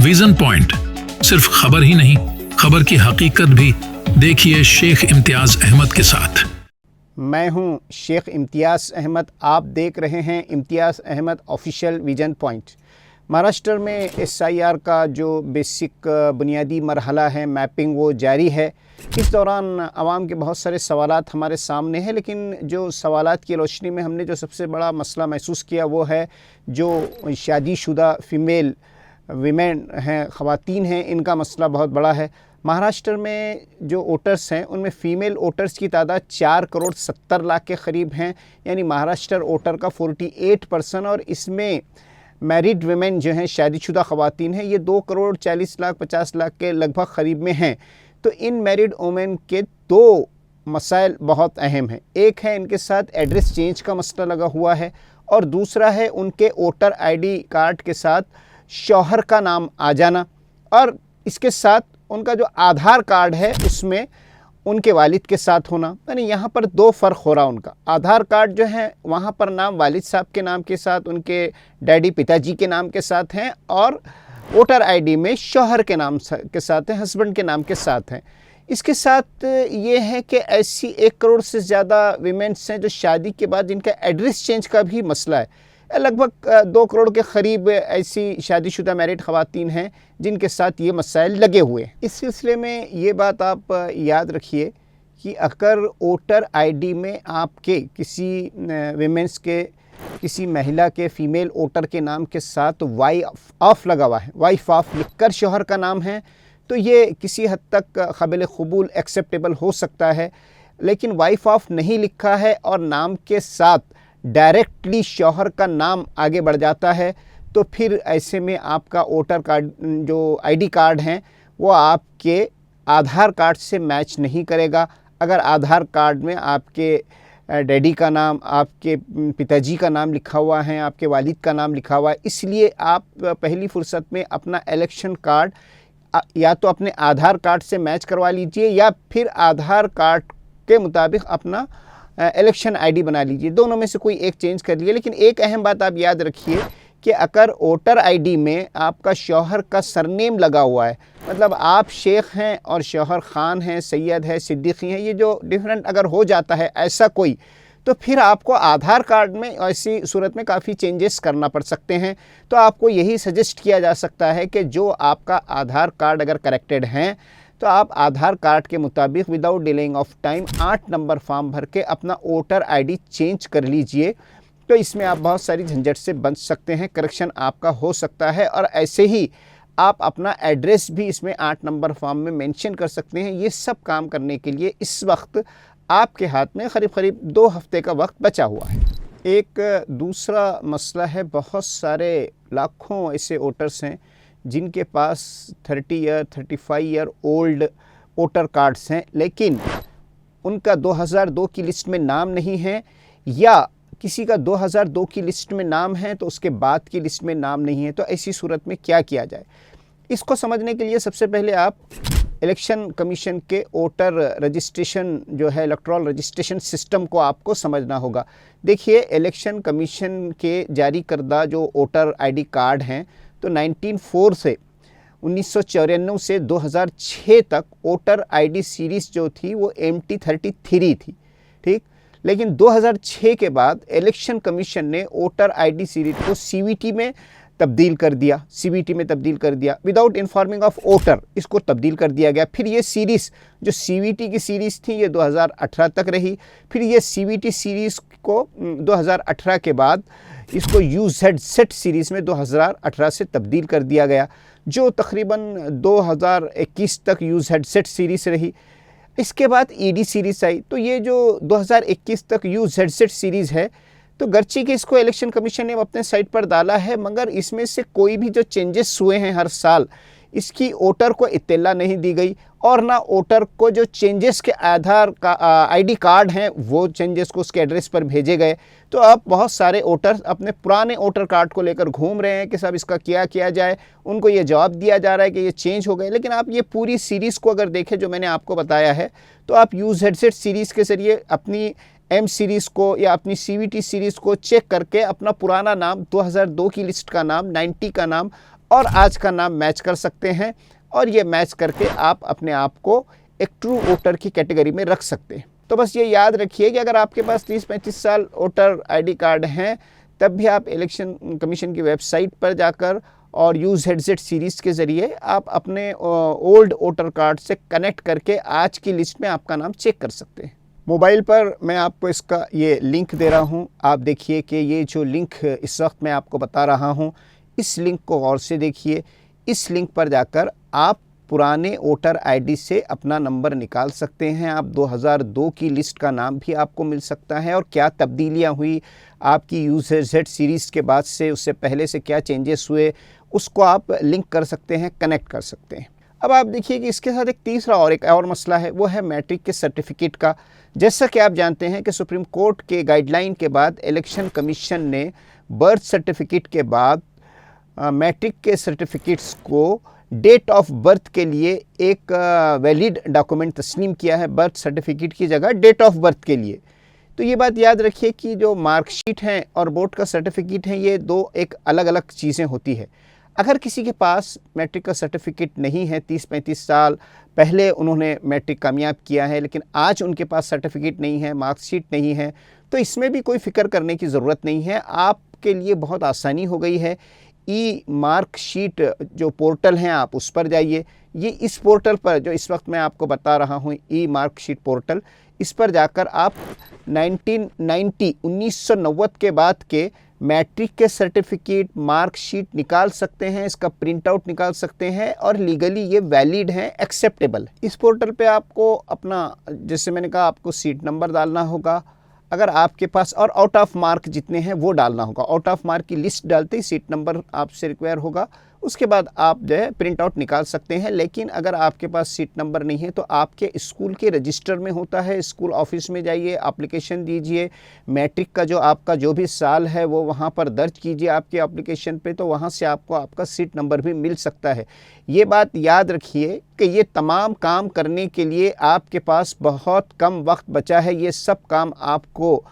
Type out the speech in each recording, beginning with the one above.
Vision point सिर्फ खबर ही नहीं, खबर की हकीकत भी। देखिए शेख इम्तियाज अहमद के साथ। मैं हूं शेख इम्तियाज अहमद, आप देख रहे हैं Imtiaz Ahmed official vision point. Maharashtra में SIR का जो बेसिक बुनियादी मरहला है, मैपिंग, वो जारी है। इस दौरान आवाम के बहुत सारे सवालात हमारे सामने हैं, लेकिन जो सवालात की रोशनी में हमने जो सबसे बड़ा मसला महसूस किया वो है जो शादीशुदा फ़ीमेल वीमेन हैं, ख़वातीन हैं, इनका मसला बहुत बड़ा है। महाराष्ट्र में जो वोटर्स हैं उनमें फ़ीमेल वोटर्स की तादाद 4 करोड़ 70 लाख के करीब हैं, यानी महाराष्ट्र वोटर का 48%। और इसमें मैरिड वीमेन जो हैं, शादीशुदा ख़वातीन हैं, ये 2 करोड़ 40 लाख 50 लाख के लगभग करीब में हैं। तो इन मैरिड वुमेन के 2 मसाइल बहुत अहम हैं। एक है इनके साथ एड्रेस चेंज का मसला लगा हुआ है, और दूसरा है उनके वोटर ID कार्ड के साथ शौहर का नाम आ जाना, और इसके साथ उनका जो आधार कार्ड है उसमें उनके वालिद के साथ होना। यानी यहाँ पर 2 फ़र्क हो रहा उनका। आधार कार्ड जो है वहाँ पर नाम वालिद साहब के नाम के साथ, उनके डैडी पिताजी के नाम के साथ हैं, और वोटर ID में शौहर के नाम के साथ हैं, हस्बैंड के नाम के साथ हैं। इसके साथ ये है कि ऐसी 1 करोड़ से ज़्यादा वीमेंस हैं जो शादी के बाद जिनका एड्रेस चेंज का भी मसला है। लगभग 2 करोड़ के करीब ऐसी शादीशुदा मैरिड ख़वातीन हैं जिनके साथ ये मसाइल लगे हुए हैं। इस सिलसिले में ये बात आप याद रखिए कि अगर वोटर ID में आपके किसी वीमेंस के, किसी महिला के, फ़ीमेल वोटर के नाम के साथ वाइफ ऑफ लगा हुआ है, वाइफ ऑफ लिखकर शौहर का नाम है, तो ये किसी हद तक काबिल क़बूल एक्सेप्टेबल हो सकता है। लेकिन वाइफ ऑफ नहीं लिखा है और नाम के साथ डायरेक्टली शौहर का नाम आगे बढ़ जाता है, तो फिर ऐसे में आपका वोटर कार्ड जो ID कार्ड हैं वो आपके आधार कार्ड से मैच नहीं करेगा। अगर आधार कार्ड में आपके डैडी का नाम, आपके पिताजी का नाम लिखा हुआ है, आपके वालिद का नाम लिखा हुआ है, इसलिए आप पहली फ़ुर्सत में अपना इलेक्शन कार्ड या तो अपने आधार कार्ड से मैच करवा लीजिए, या फिर आधार कार्ड के मुताबिक अपना इलेक्शन ID बना लीजिए। दोनों में से कोई एक चेंज कर लिए। लेकिन एक अहम बात आप याद रखिए कि अगर वोटर ID में आपका शौहर का सरनेम लगा हुआ है, मतलब आप शेख हैं और शौहर ख़ान हैं, सैयद है, सिद्दीकी हैं, ये जो डिफरेंट अगर हो जाता है ऐसा कोई, तो फिर आपको आधार कार्ड में ऐसी सूरत में काफ़ी चेंजेस करना पड़ सकते हैं। तो आपको यही सजेस्ट किया जा सकता है कि जो आपका आधार कार्ड अगर करेक्टेड हैं तो आप आधार कार्ड के मुताबिक without delaying of time 8 number form भर के अपना वोटर ID चेंज कर लीजिए। तो इसमें आप बहुत सारी झंझट से बच सकते हैं, करेक्शन आपका हो सकता है। और ऐसे ही आप अपना एड्रेस भी इसमें 8 नंबर फॉर्म में मेंशन कर सकते हैं। ये सब काम करने के लिए इस वक्त आपके हाथ में करीब 2 हफ्ते का वक्त बचा हुआ है। एक दूसरा मसला है, बहुत सारे लाखों ऐसे वोटर्स हैं जिनके पास 30 year 35 year old voter cards हैं, लेकिन उनका 2002 की लिस्ट में नाम नहीं है, या किसी का 2002 की लिस्ट में नाम है तो उसके बाद की लिस्ट में नाम नहीं है। तो ऐसी सूरत में क्या किया जाए, इसको समझने के लिए सबसे पहले आप इलेक्शन कमीशन के वोटर रजिस्ट्रेशन जो है, इलेक्टोरल रजिस्ट्रेशन सिस्टम को आपको समझना होगा। देखिए, इलेक्शन कमीशन के जारी करदा जो वोटर ID कार्ड हैं, तो 1904 से 1994 से 2006 तक वोटर ID सीरीज़ जो थी वो MT33 थी, ठीक। लेकिन 2006 के बाद इलेक्शन कमीशन ने वोटर ID सीरीज़ को CVT में तब्दील कर दिया, CVT में तब्दील कर दिया, विदाउट इन्फॉर्मिंग ऑफ वोटर इसको तब्दील कर दिया गया। फिर ये सीरीज़ जो CVT की सीरीज़ थी ये 2018 तक रही। फिर ये CVT सीरीज़ को 2018 के बाद इसको UZ सीरीज़ में 2018 से तब्दील कर दिया गया, जो तकरीबन 2021 तक UZ सीरीज़ रही। इसके बाद ED सीरीज़ आई। तो ये जो 2021 तक UZ सीरीज़ है, तो गर्ची कि इसको इलेक्शन कमीशन ने अपने साइट पर डाला है, मगर इसमें से कोई भी जो चेंजेस हुए हैं हर साल, इसकी वोटर को इत्तला नहीं दी गई, और ना वोटर को जो चेंजेस के आधार का ID कार्ड हैं वो चेंजेस को उसके एड्रेस पर भेजे गए। तो अब बहुत सारे वोटर्स अपने पुराने वोटर कार्ड को लेकर घूम रहे हैं कि साहब इसका क्या किया जाए। उनको ये जवाब दिया जा रहा है कि ये चेंज हो गए, लेकिन आप ये पूरी सीरीज़ को अगर देखें जो मैंने आपको बताया है, तो आप UZ सीरीज़ के ज़रिए अपनी M सीरीज़ को या अपनी CVT सीरीज़ को चेक करके अपना पुराना नाम, 2002 की लिस्ट का नाम, 90 का नाम और आज का नाम मैच कर सकते हैं और ये मैच करके आप अपने आप को एक ट्रू वोटर की कैटेगरी में रख सकते हैं। तो बस ये याद रखिए कि अगर आपके पास 30-35 साल वोटर आईडी कार्ड हैं तब भी आप इलेक्शन कमीशन की वेबसाइट पर जाकर और UZZ सीरीज़ के ज़रिए आप अपने ओल्ड वोटर कार्ड से कनेक्ट करके आज की लिस्ट में आपका नाम चेक कर सकते हैं। मोबाइल पर मैं आपको इसका ये लिंक दे रहा हूँ। आप देखिए कि ये जो लिंक इस वक्त मैं आपको बता रहा हूँ, इस लिंक को गौर से देखिए। इस लिंक पर जाकर आप पुराने वोटर आईडी से अपना नंबर निकाल सकते हैं। आप 2002 की लिस्ट का नाम भी आपको मिल सकता है और क्या तब्दीलियां हुई आपकी UZZ सीरीज़ के बाद से, उससे पहले से क्या चेंजेस हुए, उसको आप लिंक कर सकते हैं, कनेक्ट कर सकते हैं। अब आप देखिए कि इसके साथ एक तीसरा और एक और मसला है, वो है मैट्रिक के सर्टिफिकेट का। जैसा कि आप जानते हैं कि सुप्रीम कोर्ट के गाइडलाइन के बाद इलेक्शन कमीशन ने बर्थ सर्टिफिकेट के बाद मैट्रिक के सर्टिफिकेट्स को डेट ऑफ बर्थ के लिए एक वैलिड डॉक्यूमेंट तस्लीम किया है, बर्थ सर्टिफिकेट की जगह डेट ऑफ बर्थ के लिए। तो ये बात याद रखिए कि जो मार्कशीट हैं और बोर्ड का सर्टिफिकेट है, ये दो एक अलग अलग चीज़ें होती है। अगर किसी के पास मैट्रिक का सर्टिफिकेट नहीं है, 30-35 साल पहले उन्होंने मैट्रिक कामयाब किया है लेकिन आज उनके पास सर्टिफिकेट नहीं है, मार्कशीट नहीं है, तो इसमें भी कोई फ़िक्र करने की ज़रूरत नहीं है। आपके लिए बहुत आसानी हो गई है। मार्कशीट जो पोर्टल हैं आप उस पर जाइए। ये इस पोर्टल पर जो इस वक्त मैं आपको बता रहा हूँ, मार्कशीट पोर्टल, इस पर जाकर आप 1990 के बाद के मैट्रिक के सर्टिफिकेट, मार्कशीट निकाल सकते हैं, इसका प्रिंट आउट निकाल सकते हैं और लीगली ये वैलिड हैं, एक्सेप्टेबल। इस पोर्टल पे आपको अपना, जैसे मैंने कहा, आपको सीट नंबर डालना होगा अगर आपके पास, और आउट ऑफ मार्क जितने हैं वो डालना होगा। आउट ऑफ मार्क की लिस्ट डालते ही सीट नंबर आपसे रिक्वायर होगा, उसके बाद आप जो है प्रिंट आउट निकाल सकते हैं। लेकिन अगर आपके पास सीट नंबर नहीं है तो आपके स्कूल के रजिस्टर में होता है, स्कूल ऑफिस में जाइए, एप्लीकेशन दीजिए, मैट्रिक का जो आपका जो भी साल है वो वहाँ पर दर्ज कीजिए आपके एप्लीकेशन पे, तो वहाँ से आपको आपका सीट नंबर भी मिल सकता है। ये बात याद रखिए कि ये तमाम काम करने के लिए आपके पास बहुत कम वक्त बचा है। ये सब काम आपको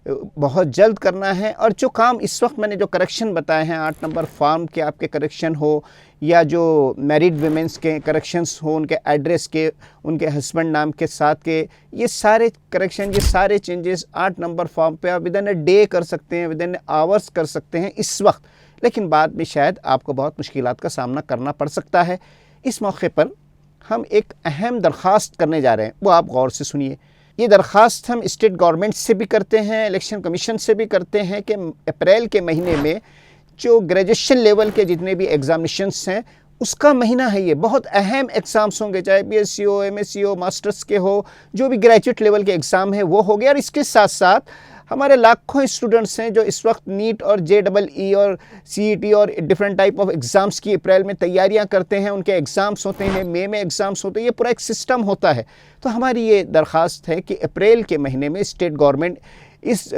बहुत जल्द करना है। और जो काम इस वक्त मैंने जो करेक्शन बताए हैं, 8 नंबर फॉर्म के आपके करेक्शन हो या जो मैरिड वुमेंस के करेक्शंस हो, उनके एड्रेस के, उनके हस्बैंड नाम के साथ के, ये सारे करेक्शन, ये सारे चेंजेस 8 नंबर फॉर्म पे आप विद इन अ डे कर सकते हैं, विद इन आवर्स कर सकते हैं इस वक्त। लेकिन बाद में शायद आपको बहुत मुश्किलात का सामना करना पड़ सकता है। इस मौके पर हम एक अहम दरख्वास्त करने जा रहे हैं, वो आप गौर से सुनिए। ये दरख्वास्त हम स्टेट गवर्नमेंट से भी करते हैं, इलेक्शन कमीशन से भी करते हैं कि अप्रैल के महीने में जो ग्रेजुएशन लेवल के जितने भी एग्ज़ामिनेशंस हैं उसका महीना है। ये बहुत अहम एग्ज़ाम्स होंगे, चाहे BSc हो, MSc हो, मास्टर्स के हो, जो भी ग्रेजुएट लेवल के एग्ज़ाम है वो हो गया। और इसके साथ साथ हमारे लाखों स्टूडेंट्स हैं जो इस वक्त नीट और JEE और CET और डिफरेंट टाइप ऑफ एग्ज़ाम्स की अप्रैल में तैयारियां करते हैं। उनके एग्ज़ाम्स होते हैं, मई में एग्ज़ाम्स होते हैं, ये पूरा एक सिस्टम होता है। तो हमारी ये दरख्वास्त है कि अप्रैल के महीने में स्टेट गवर्नमेंट इस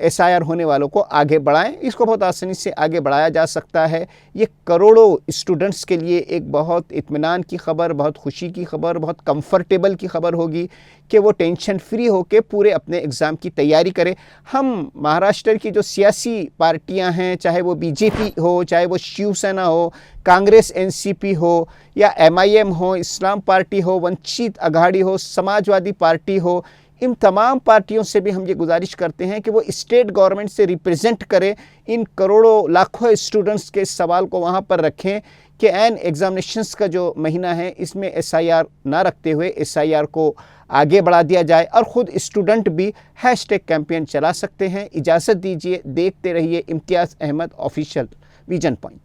SIR होने वालों को आगे बढ़ाएं। इसको बहुत आसानी से आगे बढ़ाया जा सकता है। ये करोड़ों स्टूडेंट्स के लिए एक बहुत इत्मीनान की ख़बर, बहुत खुशी की ख़बर, बहुत कंफर्टेबल की ख़बर होगी कि वो टेंशन फ्री होकर पूरे अपने एग्ज़ाम की तैयारी करें। हम महाराष्ट्र की जो सियासी पार्टियां हैं, चाहे वो BJP हो, चाहे वो शिवसेना हो, कांग्रेस NCP हो या MIM हो, इस्लाम पार्टी हो, वंचित आघाड़ी हो, समाजवादी पार्टी हो, इन तमाम पार्टियों से भी हम ये गुजारिश करते हैं कि वो स्टेट गवर्नमेंट से रिप्रेजेंट करें, इन करोड़ों लाखों स्टूडेंट्स के सवाल को वहाँ पर रखें कि एन एग्ज़ामिनेशंस का जो महीना है इसमें SIR ना रखते हुए SIR को आगे बढ़ा दिया जाए। और ख़ुद स्टूडेंट भी हैशटैग कैंपेन चला सकते हैं। इजाज़त दीजिए, देखते रहिए इम्तियाज़ अहमद ऑफिशियल विजन पॉइंट।